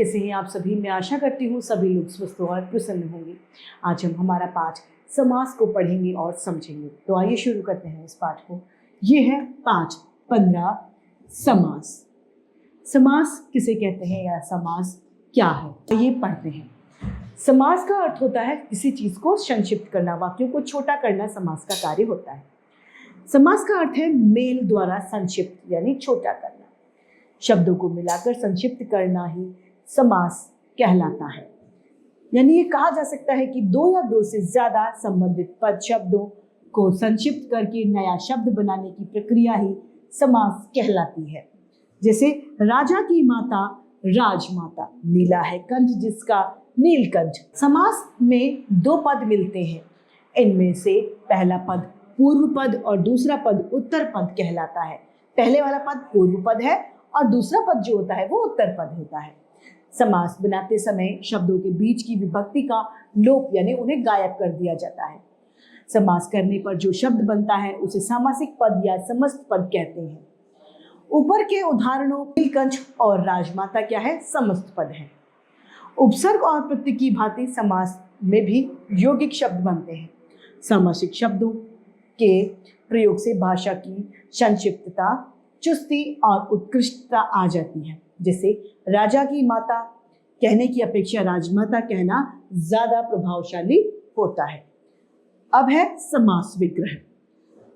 कैसे हैं आप सभी। मैं आशा करती हूँ सभी लोग स्वस्थ और प्रसन्न होंगे। आज हम हमारा पाठ समास को पढ़ेंगे और समझेंगे। तो आइए शुरू करते हैं इस पाठ को। ये है पाठ 15 समास। समास किसे कहते हैं या समास क्या है, तो ये पढ़ते हैं। समास का अर्थ होता है किसी चीज को संक्षिप्त करना, वाक्यों को छोटा करना समास का कार्य होता है। समास का अर्थ है मेल द्वारा संक्षिप्त यानी छोटा करना। शब्दों को मिलाकर संक्षिप्त करना ही समास कहलाता है। यानी ये कहा जा सकता है कि दो या दो से ज्यादा संबंधित पद शब्दों को संक्षिप्त करके नया शब्द बनाने की प्रक्रिया ही समास कहलाती है। जैसे राजा की माता राजमाता, नीला है कंठ जिसका नीलकंठ। समास में दो पद मिलते हैं। इनमें से पहला पद पूर्व पद और दूसरा पद उत्तर पद कहलाता है। पहले वाला पद पूर्व पद है और दूसरा पद जो होता है वो उत्तर पद होता है। समास बनाते समय शब्दों के बीच की विभक्ति का लोप यानी उन्हें गायब कर दिया जाता है। समास करने पर जो शब्द बनता है उसे सामासिक पद या समस्त पद कहते हैं। ऊपर के उदाहरणों नीलकंठ और राजमाता क्या है, समस्त पद है। उपसर्ग और प्रत्यय की भांति समास में भी यौगिक शब्द बनते हैं। सामासिक शब्दों के प्रयोग से भाषा की संक्षिप्तता, चुस्ती और उत्कृष्टता आ जाती है। जैसे राजा की माता कहने की अपेक्षा राजमाता कहना ज्यादा प्रभावशाली होता है। अब है समास विग्रह।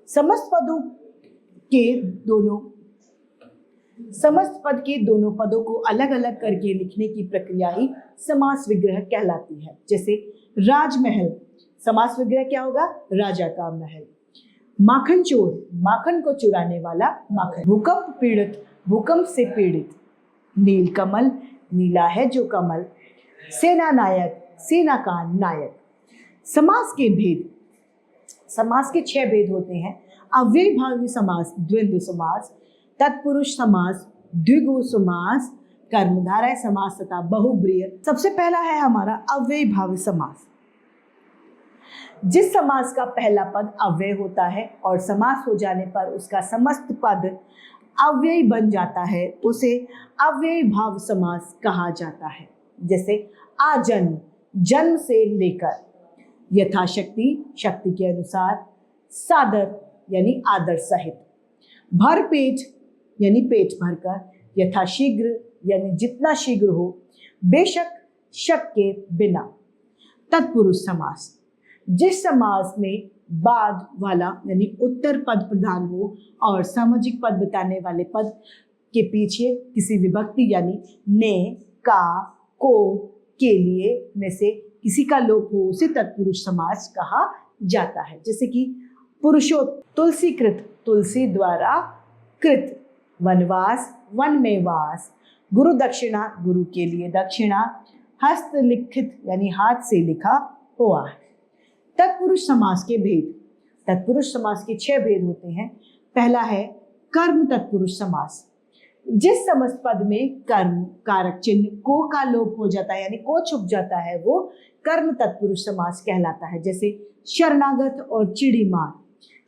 समस्त पद के दोनों पदों को अलग अलग करके लिखने की प्रक्रिया ही समास विग्रह कहलाती है। जैसे राजमहल, समास विग्रह क्या होगा, राजा का महल। माखन चोर, माखन को चुराने वाला माखन। भूकंप पीड़ित, भूकंप से पीड़ित। नील कमल, नीला है जो कमल। सेना नायक, सेना का नायक। समास के भेद। समास के 6 भेद होते हैं। अव्ययीभावी समास, द्वंद्व समास, तत्पुरुष समास, द्विगु समास, कर्मधारय समास तथा बहुब्रीहि। सबसे पहला है हमारा अव्ययीभावी समास। जिस समास का पहला पद अव्यय होता है और समास हो जाने पर उसका समस्त पद अव्ययी बन जाता है उसे अव्ययीभाव समास कहा जाता है। जैसे आजन्म, जन्म से लेकर। यथाशक्ति, शक्ति के अनुसार। सादर यानी आदर सहित। भरपेट यानी पेट भरकर। यथाशीघ्र यानी जितना शीघ्र हो। बेशक, शक के बिना। तत्पुरुष समास, जिस समास में बाद वाला यानी उत्तर पद प्रधान हो और सामाजिक पद बताने वाले पद के पीछे किसी विभक्ति यानी ने, का, को, के लिए में से किसी का लोप हो उसे तत्पुरुष समास कहा जाता है। जैसे कि पुरुषो तुलसीकृत, तुलसी द्वारा कृत। वनवास, वन में वास। गुरु दक्षिणा, गुरु के लिए दक्षिणा। हस्तलिखित यानी हाथ से लिखा हुआ है। तत्पुरुष समास के भेद। तत्पुरुष समास के 6 भेद होते हैं। पहला है कर्म तत्पुरुष समास। जिस समस्त पद में कर्म कारक चिन्ह को का लोप हो जाता है यानी को छुप जाता है वो कर्म तत्पुरुष समास कहलाता है। जैसे शरणागत और चिड़ी मार।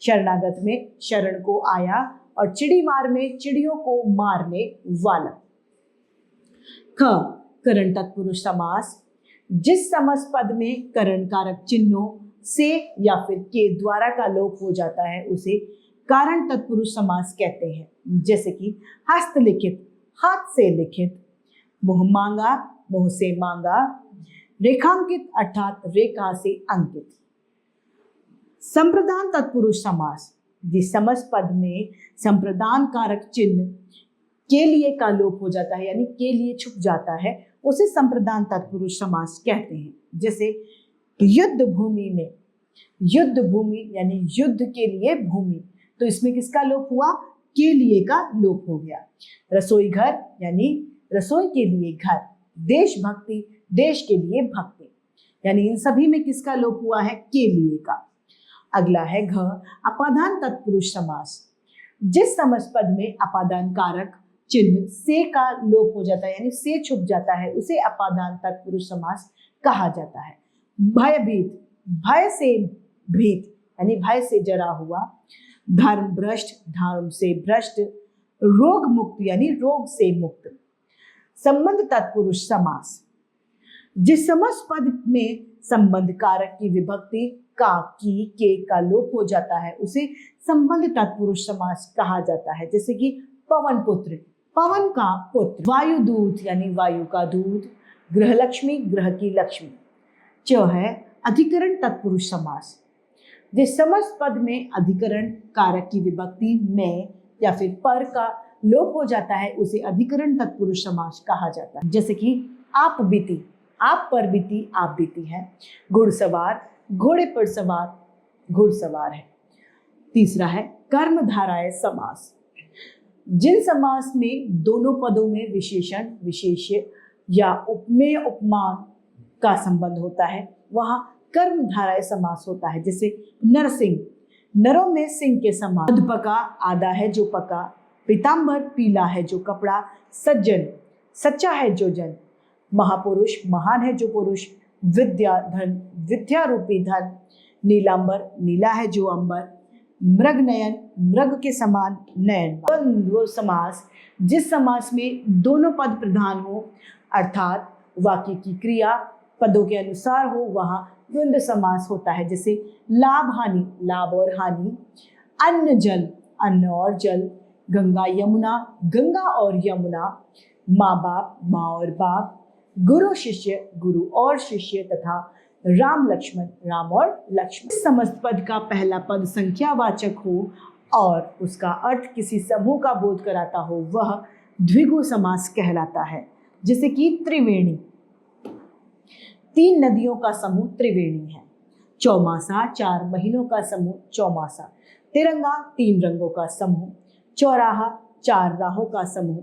शरणागत में शरण को आया और चिड़ी मार में चिड़ियों को मारने वाला। ख करण तत्पुरुष समास। जिस समस्त पद में करण कारक चिन्हों से या फिर के द्वारा का लोप हो जाता है उसे कारण तत्पुरुष समास कहते हैं। जैसे कि हस्तलिखित, हाथ से लिखित। मुंह मांगा, मुंह से मांगा। रेखांकित अर्थात रेखा से अंकित। संप्रदान तत्पुरुष समास। जिस समस्त पद में संप्रदान कारक चिन्ह के लिए का लोप हो जाता है यानी के लिए छुप जाता है उसे संप्रदान तत्पुरुष समास कहते हैं। जैसे युद्ध भूमि में, युद्ध भूमि यानी युद्ध के लिए भूमि, तो इसमें किसका लोप हुआ, के लिए का लोप हो गया। रसोई घर यानी रसोई के लिए घर। देशभक्ति, देश के लिए भक्ति, यानी इन सभी में किसका लोप हुआ है, के लिए का। अगला है घ अपादान तत्पुरुष समास। जिस समस्त पद में अपादान कारक चिन्ह से का लोप हो जाता है यानी से छुप जाता है उसे अपादान तत्पुरुष समास कहा जाता है। भयभीत, भय से भीत यानी भय से जरा हुआ। धर्म भ्रष्ट, धर्म से भ्रष्ट। रोग मुक्त यानी रोग से मुक्त। संबंध तत्पुरुष समास। जिस समस्त पद में संबंध कारक की विभक्ति का, की, के का लोप हो जाता है उसे संबंध तत्पुरुष समास कहा जाता है। जैसे कि पवन पुत्र, पवन का पुत्र, वायुदूत यानी वायु का दूत, गृहलक्ष्मी, ग्रह की लक्ष्मी। च है अधिकरण तत्पुरुष समास। जिस समस्त पद में अधिकरण कारक की विभक्ति में या फिर पर का लोप हो जाता है उसे अधिकरण तत्पुरुष समास कहा जाता है। जैसे कि आप बीती, आप पर बीती, आप बीती है। घुड़सवार, घोड़े पर सवार, घुड़सवार है। तीसरा है कर्मधारय समास। जिन समास में दोनों पदों में विशेषण, विशेष्य या उपमेय, उपमान का संबंध होता है वहां कर्मधारय समास होता है। जैसे नरसिंह, नरों में सिंह के समान। अधपका, आधा है जो पका। पीताम्बर, पीला है जो कपड़ा। सज्जन, सच्चा है जो जन। महापुरुष, महान है जो पुरुष। विद्या, धन, विद्या रूपी धन। नीलांबर, नीला है जो अंबर। मृग नयन, मृग के समान नयन। द्वंद्व समास, जिस समास में दोनों पद प्रधान हो अर्थात वाक्य की क्रिया पदों के अनुसार हो वहां द्वंद्व समास होता है। जैसे लाभ हानि, लाभ और हानि। अन्न जल, अन्न और जल। गंगा यमुना, गंगा और यमुना। माँ बाप, माँ और बाप। गुरु शिष्य, गुरु और शिष्य तथा राम लक्ष्मण, राम और लक्ष्मण। समस्त पद का पहला पद संख्यावाचक हो और उसका अर्थ किसी समूह का बोध कराता हो वह द्विगु समास कहलाता है। जैसे कि त्रिवेणी, तीन नदियों का समूह त्रिवेणी है। चौमासा, चार महीनों का समूह चौमासा। तिरंगा, तीन रंगों का समूह। चौराहा, चार राहों का समूह।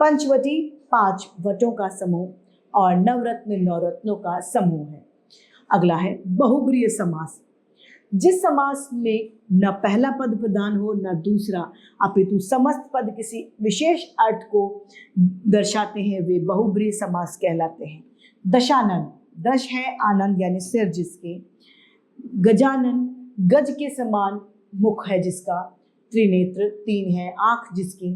पंचवटी, पांच वटों का समूह। और नवरत्न, नवरत्नों का समूह है। अगला है बहुब्रीहि समास। जिस समास में न पहला पद प्रधान हो न दूसरा अपितु समस्त पद किसी विशेष अर्थ को दर्शाते हैं वे बहुब्रीहि समास कहलाते हैं। दशानन, दश है आनंद यानी सिर जिसके। गजानन, गज के समान मुख है जिसका। त्रिनेत्र, तीन है आंख जिसकी।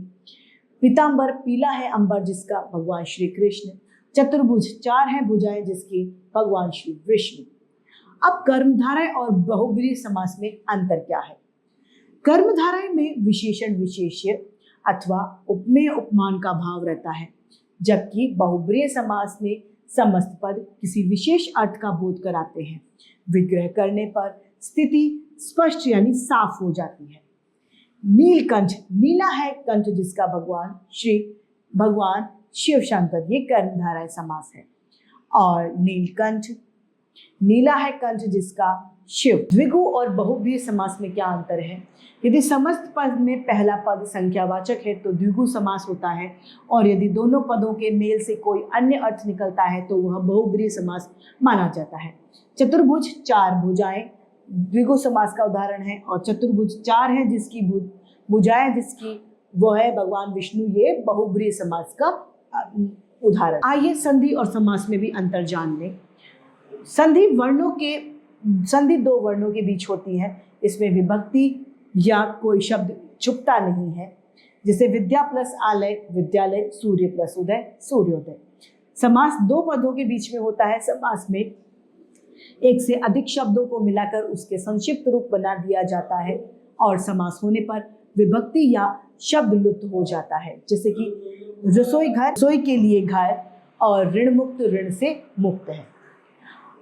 पीताम्बर, पीला है अंबर जिसका, भगवान श्री कृष्ण। चतुर्भुज, चार है भुजाएं जिसकी, भगवान श्री विष्णु। अब कर्मधारय और बहुब्रीहि समास में अंतर क्या है? कर्मधारय में विशेषण, विशेष्य अथवा उपमेय, उपमान का भाव रहता है, जबकि बहुब्रीहि समास में समस्त पद किसी विशेष अर्थ का बोध कराते हैं। विग्रह करने पर स्थिति स्पष्ट यानी साफ हो जाती है। नीलकंठ, नीला है कंठ जिसका, भगवान शिव शंकर, ये कर्मधारय समास है। और नीलकंठ, नीला है कंठ जिसका, शिव। द्विगु और बहुब्रीहि समास में क्या अंतर है? यदि समस्त पद में पहला पद संख्यावाचक है तो द्विगु समास होता है, और यदि दोनों पदों के मेल से कोई अन्य अर्थ निकलता है तो वह बहुब्रीहि समास माना जाता है। चतुर्भुज, चार भुजाएं द्विगु समास का उदाहरण है, और चतुर्भुज चार है जिसकी भुजाएं जिसकी वो है भगवान विष्णु, ये बहुब्रीहि समास का उदाहरण। आइए संधि और समास में भी अंतर जान लें। संधि दो वर्णों के बीच होती है। इसमें विभक्ति या कोई शब्द छुपता नहीं है। जैसे विद्या प्लस आलय, विद्यालय। सूर्य प्लस उदय, सूर्योदय। समास दो पदों के बीच में होता है। समास में एक से अधिक शब्दों को मिलाकर उसके संक्षिप्त रूप बना दिया जाता है, और समास होने पर विभक्ति या शब्द लुप्त हो जाता है। जैसे कि रसोई घर, रसोई के लिए घर, और ऋण मुक्त, ऋण से मुक्त है।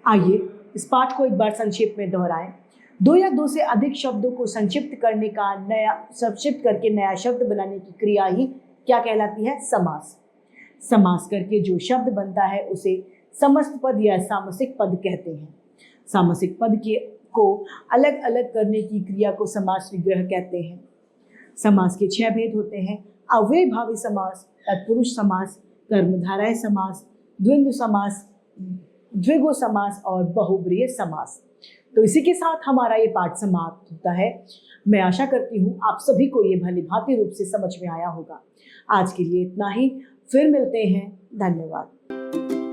आइए इस पाठ को एक बार संक्षेप में दोहराएं। दो या दो से अधिक शब्दों को संक्षिप्त करके नया शब्द बनाने की क्रिया ही क्या कहलाती है? समास। समास करके जो शब्द बनता है उसे समस्त पद या सामसिक पद कहते हैं। सामसिक पद को अलग अलग करने की क्रिया को समास विग्रह कहते हैं। समास के 6 भेद होते हैं: अव्ययभावी समास, तत्पुरुष समास, कर्मधारय समास, द्वंद्व समास, द्विगु समास और बहुब्रीहि समास। तो इसी के साथ हमारा ये पाठ समाप्त होता है। मैं आशा करती हूँ आप सभी को ये भली भांति रूप से समझ में आया होगा। आज के लिए इतना ही, फिर मिलते हैं। धन्यवाद।